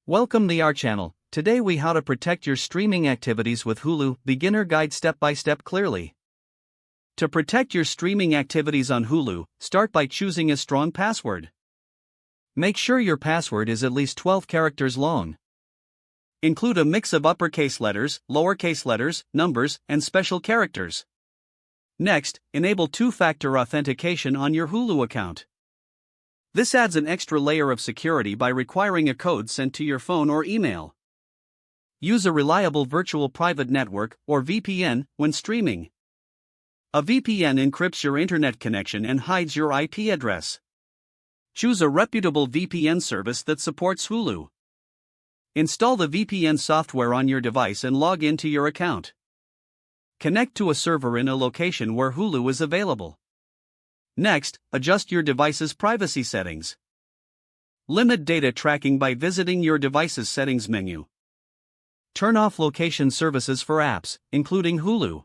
Welcome to our channel. Today we how to protect your streaming activities with Hulu, beginner guide step by step clearly. To protect your streaming activities on Hulu, start by choosing a strong password. Make sure your password is at least 12 characters long. Include a mix of uppercase letters, lowercase letters, numbers, and special characters. Next, enable two-factor authentication on your Hulu account. This adds an extra layer of security by requiring a code sent to your phone or email. Use a reliable virtual private network, or VPN, when streaming. A VPN encrypts your internet connection and hides your IP address. Choose a reputable VPN service that supports Hulu. Install the VPN software on your device and log into your account. Connect to a server in a location where Hulu is available. Next, adjust your device's privacy settings. Limit data tracking by visiting your device's settings menu. Turn off location services for apps, including Hulu.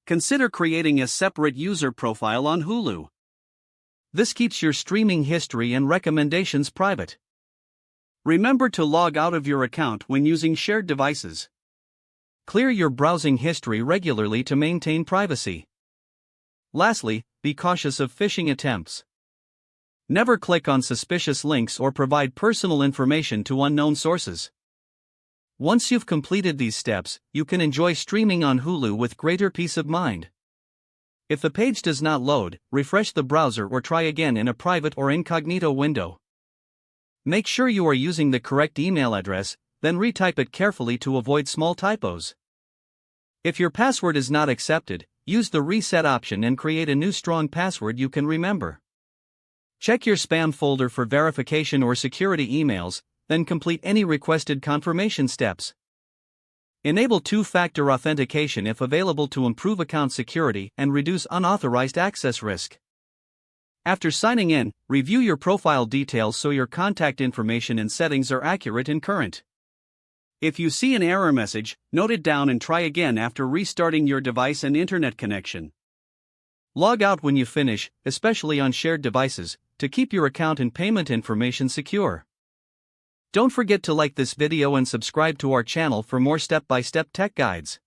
Consider creating a separate user profile on Hulu. This keeps your streaming history and recommendations private. Remember to log out of your account when using shared devices. Clear your browsing history regularly to maintain privacy. Lastly, be cautious of phishing attempts. Never click on suspicious links or provide personal information to unknown sources. Once you've completed these steps, you can enjoy streaming on Hulu with greater peace of mind. If the page does not load, refresh the browser or try again in a private or incognito window. Make sure you are using the correct email address, then retype it carefully to avoid small typos. If your password is not accepted, use the reset option and create a new strong password you can remember. Check your spam folder for verification or security emails, then complete any requested confirmation steps. Enable two-factor authentication if available to improve account security and reduce unauthorized access risk. After signing in, review your profile details so your contact information and settings are accurate and current. If you see an error message, note it down and try again after restarting your device and internet connection. Log out when you finish, especially on shared devices, to keep your account and payment information secure. Don't forget to like this video and subscribe to our channel for more step-by-step tech guides.